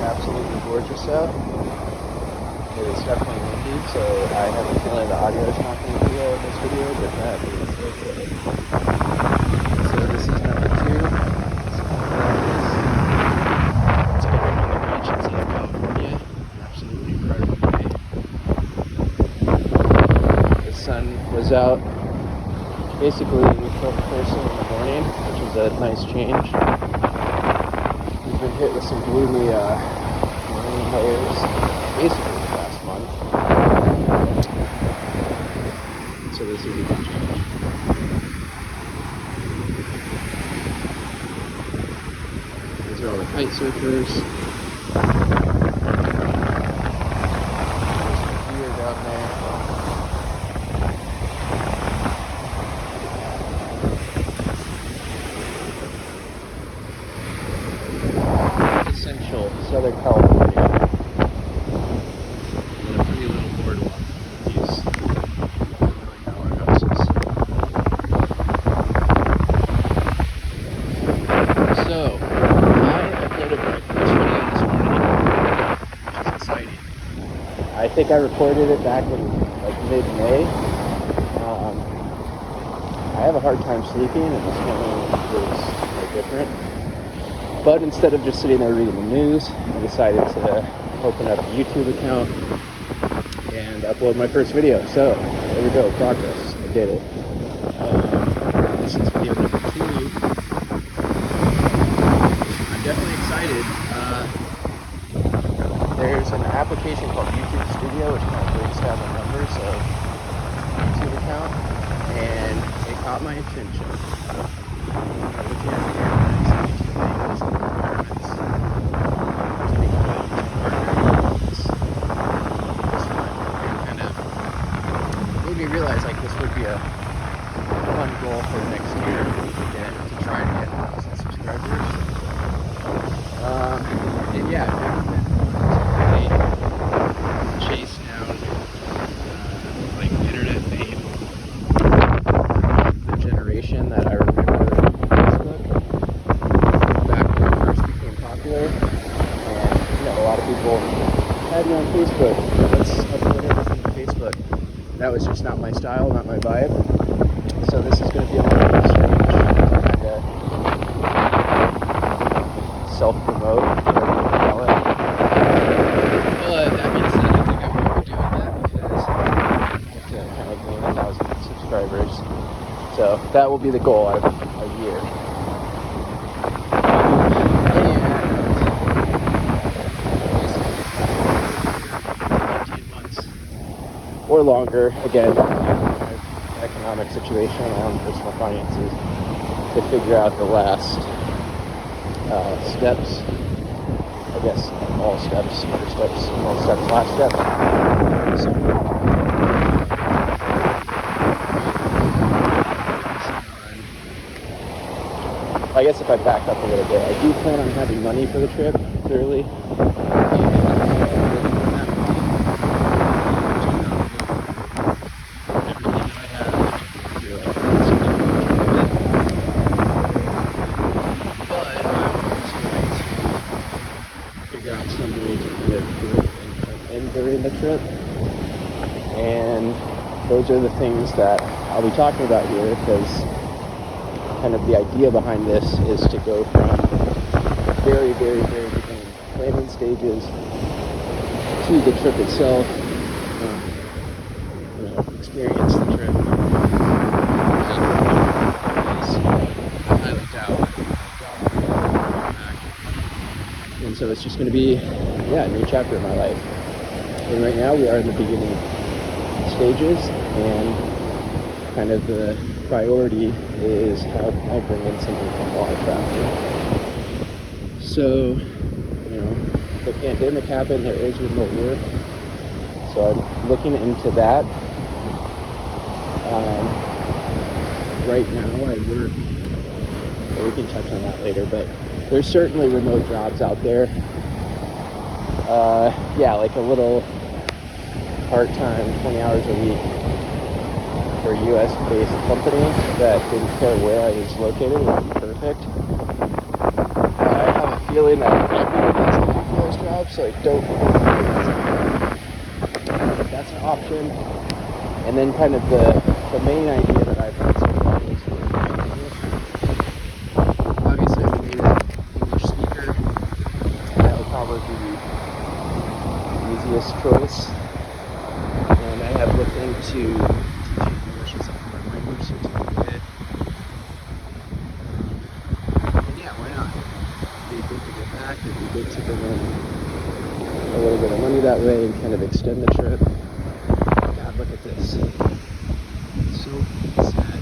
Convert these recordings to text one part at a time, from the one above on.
absolutely gorgeous out. It is definitely windy, so I have a feeling the audio is not going to be well in this video, but that is okay. So this is number 2. Let's go on the beach in Southern California. Absolutely incredible day. The sun was out basically first thing in the morning, which is a nice change. We've been hit with some gloomy rain layers basically the last month. So this is a good change. These are all the kite surfers. There's some deer down there. Essential Southern California. And a pretty little boardwalk with these $1 million houses. So, I uploaded my first video this morning, which is exciting. I think I recorded it back in like mid-May. I have a hard time sleeping, and this morning was no different. But instead of just sitting there reading the news, I decided to open up a YouTube account and upload my first video. So, there we go, progress. I did it. This is video number 2. I'm definitely excited. There's an application called YouTube Studio, which kind of breaks down the numbers of YouTube account, and it caught my attention. Looking at the analytics and made me realize like this would be a fun goal for next year to try to get 1,000 subscribers. And yeah, I've chase down like internet fame, the generation that I remember Facebook back when it first became popular. And you know, a lot of people had me on Facebook. Let's upload everything to Facebook. That was just not my style, not my vibe. So this is going to be a little bit strange, kind of self-promote, whatever you want to call it. But that being said, I think I will be doing that because I have to kind of gain 1,000 subscribers. So that will be the goal out of a year. Or longer, again, economic situation, my own personal finances, to figure out the last steps. I guess all steps, first steps, all steps, last steps. So, I guess if I back up a little bit, I do plan on having money for the trip, clearly. During the trip, and those are the things that I'll be talking about here, because kind of the idea behind this is to go from very, very, very beginning planning stages to the trip itself, experience the trip, and so it's just going to be a new chapter in my life. And right now we are in the beginning stages, and kind of the priority is how can I bring in some income while I travel. So, the pandemic happened, there is remote work, so I'm looking into that. Right now I work, we can touch on that later, but there's certainly remote jobs out there. Like a little part-time, 20 hours a week for a US-based company that didn't care where I was located would be perfect. I have a feeling that everyone has to do US jobs, stuff, so I don't. That's an option. And then kind of the main idea that I've had so far is to learn English. Obviously, I'm a native English speaker. That would probably be the easiest choice. And I have looked into teaching English as a foreign language certificate. And yeah, why not? It'd be good to get back. It'd be good to bring in a little bit of money that way and kind of extend the trip. God, look at this. It's so sad.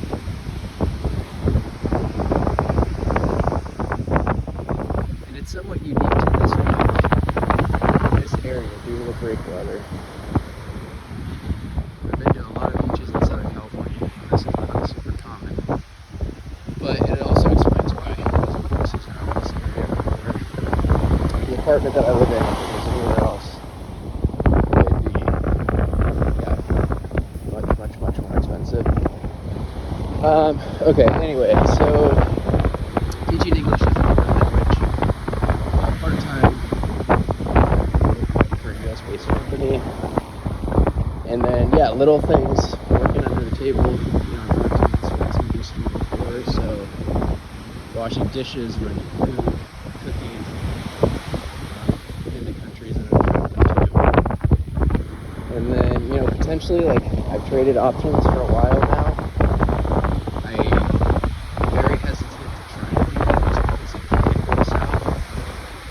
And it's somewhat unique to this area due to the breakwater. I've been to a lot of beaches in Southern California. This is not super common. But it also explains why there's places around this area where the apartment that I live in, if it was anywhere else, it'd be, yeah, much more expensive. Okay, anyway, so teaching English is a foreign language, part-time, for a US-based company. And then, yeah, little things, working under the table, I've worked in this industry before, so washing dishes, running food, cooking, in the countries that I've traveled to. And then, potentially, like, I've traded options for a while now. I'm very hesitant to try to do that just because it could go south.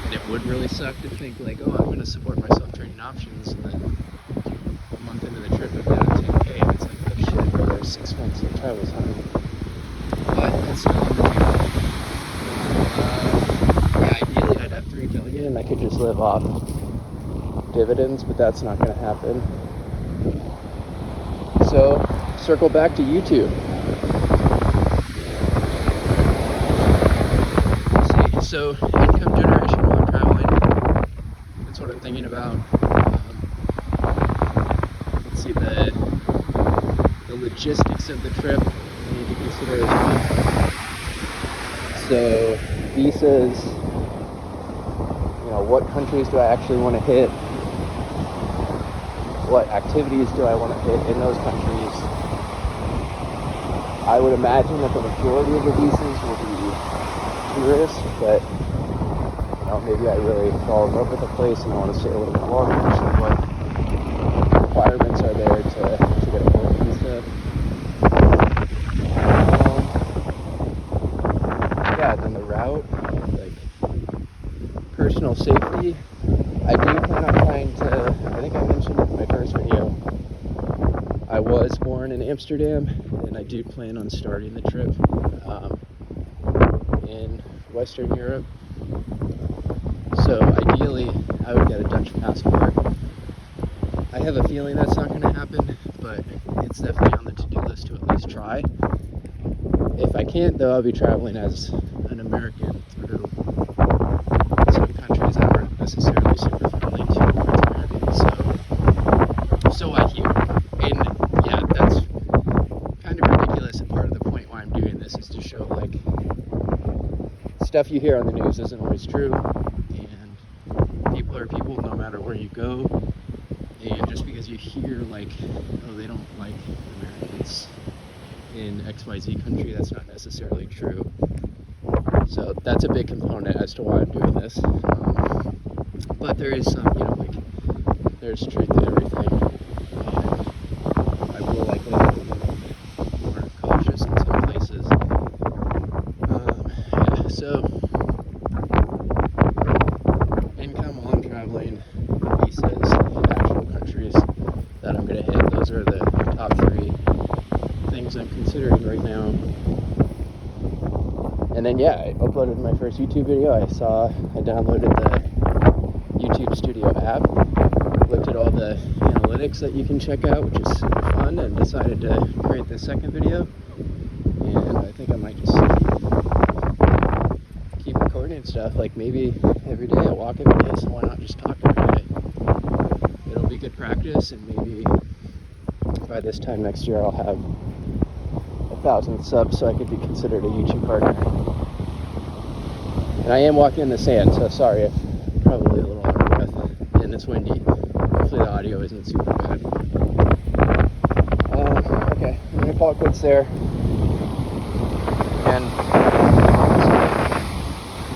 And it would really suck to think, like, oh, I'm going to support myself trading options, and then a month into the trip, I'm down to 10K, and it's like, oh shit, there's 6 months of travel time. But it's still on the table. Yeah, ideally I'd have $3 million and I could just live off dividends, but that's not going to happen. So, circle back to YouTube. Let's see, so income generation while traveling. That's what I'm thinking about. Let's see, the logistics of the trip I need to consider as well. So, visas, what countries do I actually want to hit? What activities do I want to hit in those countries? I would imagine that the majority of the visas will be tourist, but maybe I really fall in love with the place and want to stay a little bit longer. So what requirements are there to get a work visa? Yeah, then the route, like personal safety. I do plan on trying to, I think I mentioned in my first video, I was born in Amsterdam, and I do plan on starting the trip in Western Europe. So ideally, I would get a Dutch passport. I have a feeling that's not going to happen, but it's definitely on the to-do list to at least try. If I can't, though, I'll be traveling as an American through some countries that aren't necessarily super friendly towards Americans, so I hear. And yeah, that's kind of ridiculous, and part of the point why I'm doing this is to show, like, stuff you hear on the news isn't always true, and people are people no matter where you go. And just because you hear, like, oh, they don't like Americans in XYZ country, that's not necessarily true. So that's a big component as to why I'm doing this. But there is some, there's truth to everything. And I will likely be a little bit more cautious in some places. Yeah, so income while I'm traveling, visas, actual countries that I'm going to hit. Those are the top 3 things I'm considering right now. And then, yeah, I uploaded my first YouTube video. I downloaded the YouTube Studio app, looked at all the analytics that you can check out, which is super fun, and decided to create this second video. And I think I might just keep recording stuff, like maybe every day I walk every day, so why not just talk every day? It'll be good practice, and maybe by this time next year I'll have 1,000 subs so I could be considered a YouTube partner. And I am walking in the sand, so sorry if I'm probably a little out of breath. it's windy. Hopefully the audio isn't super bad. Okay, I'm gonna call it quits there.